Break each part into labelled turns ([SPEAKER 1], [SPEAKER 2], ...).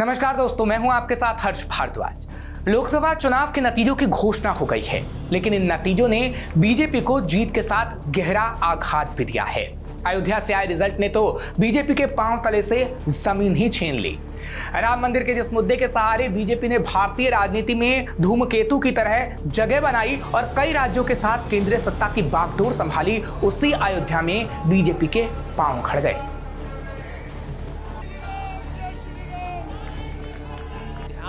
[SPEAKER 1] नमस्कार दोस्तों, मैं हूं आपके साथ हर्ष भारद्वाज। लोकसभा चुनाव के नतीजों की घोषणा हो गई है, लेकिन इन नतीजों ने बीजेपी को जीत के साथ गहरा आघात भी दिया है। अयोध्या से आए रिजल्ट ने तो बीजेपी के पांव तले से जमीन ही छीन ली। राम मंदिर के जिस मुद्दे के सहारे बीजेपी ने भारतीय राजनीति में धूमकेतु की तरह जगह बनाई और कई राज्यों के साथ केंद्रीय सत्ता की बागडोर संभाली, उसी अयोध्या में बीजेपी के पांव उखड़ गए।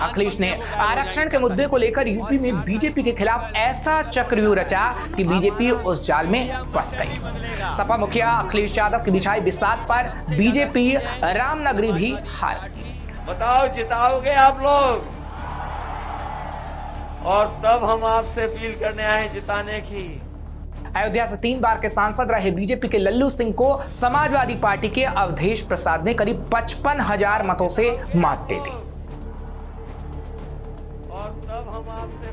[SPEAKER 1] अखिलेश ने आरक्षण के मुद्दे को लेकर यूपी में बीजेपी के खिलाफ ऐसा चक्रव्यूह रचा कि बीजेपी उस जाल में फंस गई। सपा मुखिया अखिलेश यादव की बिछाई बिसात पर बीजेपी रामनगरी भी हार गई।
[SPEAKER 2] बताओ, जिताओगे आप लोग? और तब हम आपसे अपील करने आए जिताने की।
[SPEAKER 1] अयोध्या से 3 बार के सांसद रहे बीजेपी के लल्लू सिंह को समाजवादी पार्टी के अवधेश प्रसाद ने करीब 55,000 मतों से मात दे दी।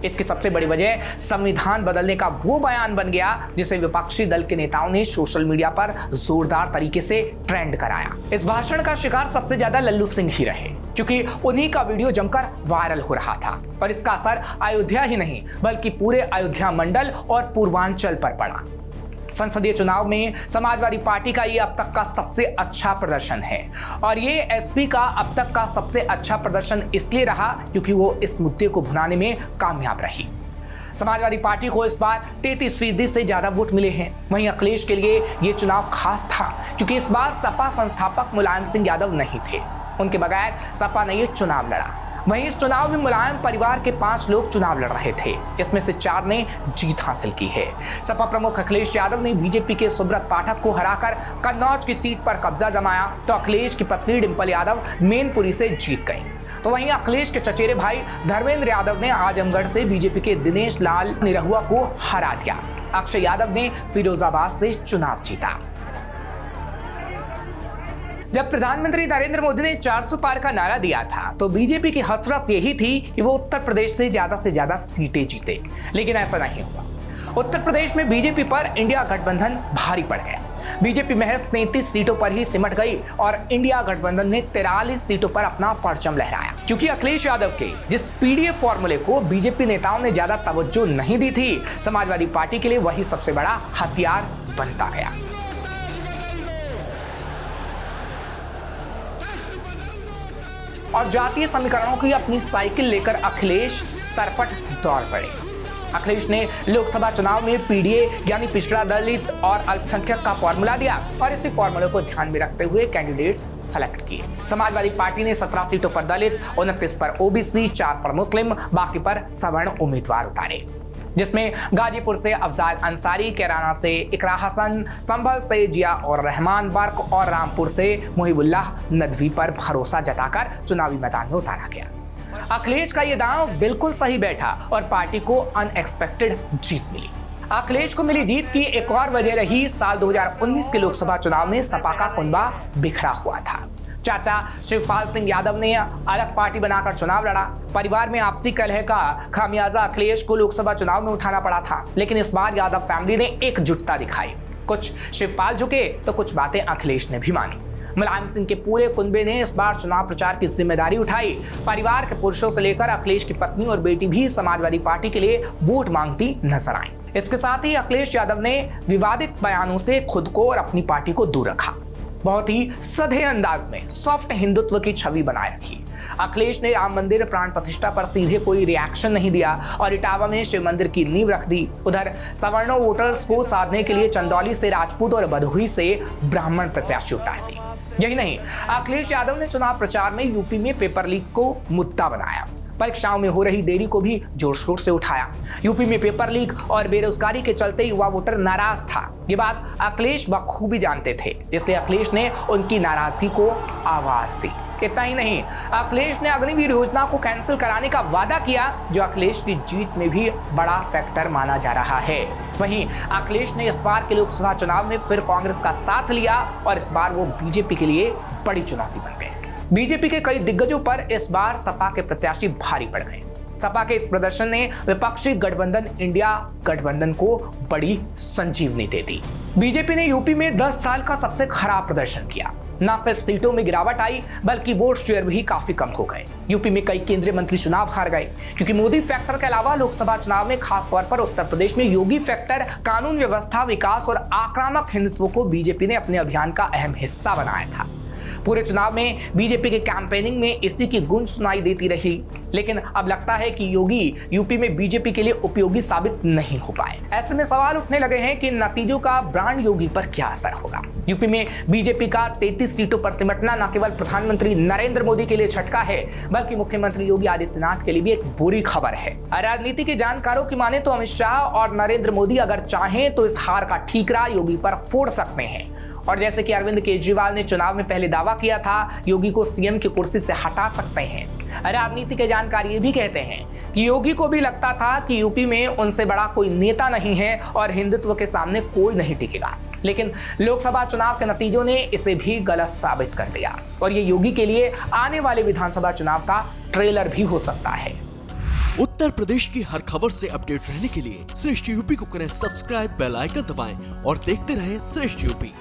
[SPEAKER 1] इसकी सबसे बड़ी वजह संविधान बदलने का वो बयान बन गया जिसे विपक्षी दल के नेताओं ने सोशल मीडिया पर जोरदार तरीके से ट्रेंड कराया। इस भाषण का शिकार सबसे ज्यादा लल्लू सिंह ही रहे, क्योंकि उन्हीं का वीडियो जमकर वायरल हो रहा था और इसका असर अयोध्या ही नहीं बल्कि पूरे अयोध्या मंडल और पूर्वांचल पर पड़ा। संसदीय चुनाव में समाजवादी पार्टी का ये अब तक का सबसे अच्छा प्रदर्शन है और ये एसपी का अब तक का सबसे अच्छा प्रदर्शन इसलिए रहा क्योंकि वो इस मुद्दे को भुनाने में कामयाब रही। समाजवादी पार्टी को इस बार 33% से ज्यादा वोट मिले हैं। वहीं अखिलेश के लिए ये चुनाव खास था क्योंकि इस बार सपा संस्थापक मुलायम सिंह यादव नहीं थे। उनके बगैर सपा ने ये चुनाव लड़ा। वहीं इस चुनाव में मुलायम परिवार के 5 लोग चुनाव लड़ रहे थे, इसमें से 4 ने जीत हासिल की है। सपा प्रमुख अखिलेश यादव ने बीजेपी के सुब्रत पाठक को हराकर कन्नौज की सीट पर कब्जा जमाया, तो अखिलेश की पत्नी डिंपल यादव मैनपुरी से जीत गई। तो वहीं अखिलेश के चचेरे भाई धर्मेंद्र यादव ने आजमगढ़ से बीजेपी के दिनेश लाल निरहुआ को हरा दिया। अक्षय यादव ने फिरोजाबाद से चुनाव जीता। जब प्रधानमंत्री नरेंद्र मोदी ने 400 पार का नारा दिया था तो बीजेपी की हसरत यही थी कि वो उत्तर प्रदेश से ज्यादा सीटें जीते, लेकिन ऐसा नहीं हुआ। उत्तर प्रदेश में बीजेपी पर इंडिया गठबंधन भारी पड़ गया। बीजेपी महज 33 सीटों पर ही सिमट गई और इंडिया गठबंधन ने 43 सीटों पर अपना परचम लहराया, क्योंकि अखिलेश यादव के जिस पीडीएफ फॉर्मूले को बीजेपी नेताओं ने ज्यादा तवज्जो नहीं दी थी, समाजवादी पार्टी के लिए वही सबसे बड़ा हथियार बनता गया। और जातीय समीकरणों की अपनी साइकिल लेकर अखिलेश सरपट दौड़ पड़े। अखिलेश ने लोकसभा चुनाव में पीडीए यानी पिछड़ा दलित और अल्पसंख्यक का फॉर्मूला दिया और इसी फॉर्मूले को ध्यान में रखते हुए कैंडिडेट्स सेलेक्ट किए। समाजवादी पार्टी ने 17 सीटों पर दलित, 29 पर ओबीसी, 4 पर मुस्लिम, बाकी पर सवर्ण उम्मीदवार उतारे, जिसमें गाजीपुर से अफजाल अंसारी, कैराना से इकरा हसन, संभल से जिया और रहमान बर्क और रामपुर से मुहिबुल्लाह नदवी पर भरोसा जताकर चुनावी मैदान में उतारा गया। अखिलेश का ये दांव बिल्कुल सही बैठा और पार्टी को अनएक्सपेक्टेड जीत मिली। अखिलेश को मिली जीत की एक और वजह रही साल 2019 के लोकसभा चुनाव में सपा का कुनबा बिखरा हुआ था। चाचा शिवपाल सिंह यादव ने अलग पार्टी बनाकर चुनाव लड़ा। परिवार में आपसी कलह का खामियाजा अखिलेश को लोकसभा चुनाव में उठाना पड़ा था, लेकिन इस बार यादव फैमिली ने एकजुटता दिखाई। कुछ शिवपाल झुके तो कुछ बातें अखिलेश ने भी मानी। मुलायम सिंह के पूरे कुनबे ने इस बार चुनाव प्रचार की जिम्मेदारी उठाई। परिवार के पुरुषों से लेकर अखिलेश की पत्नी और बेटी भी समाजवादी पार्टी के लिए वोट मांगती नजर आई। इसके साथ ही अखिलेश यादव ने विवादित बयानों से खुद को और अपनी पार्टी को दूर रखा। बहुत ही सधे अंदाज में सॉफ्ट हिंदुत्व की छवि बनाए रखी। अखिलेश ने राम मंदिर प्राण प्रतिष्ठा पर सीधे कोई रिएक्शन नहीं दिया और इटावा में शिव मंदिर की नींव रख दी। उधर सवर्णों वोटर्स को साधने के लिए चंदौली से राजपूत और भदोही से ब्राह्मण प्रत्याशी उतार दी। यही नहीं, अखिलेश यादव ने चुनाव प्रचार में यूपी में पेपर लीक को मुद्दा बनाया। परीक्षाओं में हो रही देरी को भी जोर शोर से उठाया। यूपी में पेपर लीक और बेरोजगारी के चलते युवा वोटर नाराज था। ये बात अखिलेश बखूबी जानते थे, इसलिए अखिलेश ने उनकी नाराजगी को आवाज दी। इतना ही नहीं, अखिलेश ने अग्निवीर योजना को कैंसिल कराने का वादा किया, जो अखिलेश की जीत में भी बड़ा फैक्टर माना जा रहा है। वहीं अखिलेश ने इस बार के लोकसभा चुनाव में फिर कांग्रेस का साथ लिया और इस बार वो बीजेपी के लिए बड़ी चुनौती बन गए। बीजेपी के कई दिग्गजों पर इस बार सपा के प्रत्याशी भारी पड़ गए। सपा के इस प्रदर्शन ने विपक्षी गठबंधन इंडिया गठबंधन को बड़ी संजीवनी दे दी। बीजेपी ने यूपी में 10 साल का सबसे खराब प्रदर्शन किया। न सिर्फ सीटों में गिरावट आई बल्कि वोट शेयर भी काफी कम हो गए। यूपी में कई केंद्रीय मंत्री चुनाव हार गए क्योंकि मोदी फैक्टर के अलावा लोकसभा चुनाव में खास तौर पर उत्तर प्रदेश में योगी फैक्टर, कानून व्यवस्था, विकास और आक्रामक हिंदुत्व को बीजेपी ने अपने अभियान का अहम हिस्सा बनाया था। पूरे चुनाव में बीजेपी के कैंपेनिंग में इसी की गूंज सुनाई देती रही, लेकिन अब लगता है कि योगी यूपी में बीजेपी के लिए उपयोगी साबित नहीं हो पाए। ऐसे में सवाल उठने लगे हैं कि नतीजों का ब्रांड योगी पर क्या असर होगा। यूपी में बीजेपी का 33 सीटों पर सिमटना न केवल प्रधानमंत्री नरेंद्र मोदी के लिए झटका है बल्कि मुख्यमंत्री योगी आदित्यनाथ के लिए भी एक बुरी खबर है। राजनीति के जानकारों की माने तो अमित शाह और नरेंद्र मोदी अगर चाहें तो इस हार का ठीकरा योगी पर फोड़ सकते हैं। और जैसे कि अरविंद केजरीवाल ने चुनाव में पहले दावा किया था, योगी को सीएम की कुर्सी से हटा सकते हैं। राजनीति के जानकार ये भी कहते हैं कि योगी को भी लगता था कि यूपी में उनसे बड़ा कोई नेता नहीं है और हिंदुत्व के सामने कोई नहीं टिकेगा, लेकिन लोकसभा चुनाव के नतीजों ने इसे भी गलत साबित कर दिया और ये योगी के लिए आने वाले विधानसभा चुनाव का ट्रेलर भी हो सकता है।
[SPEAKER 3] उत्तर प्रदेश की हर खबर से अपडेट रहने के लिए श्रेष्ठ यूपी को करें सब्सक्राइब, बेल आइकन दबाएं और देखते रहें श्रेष्ठ यूपी।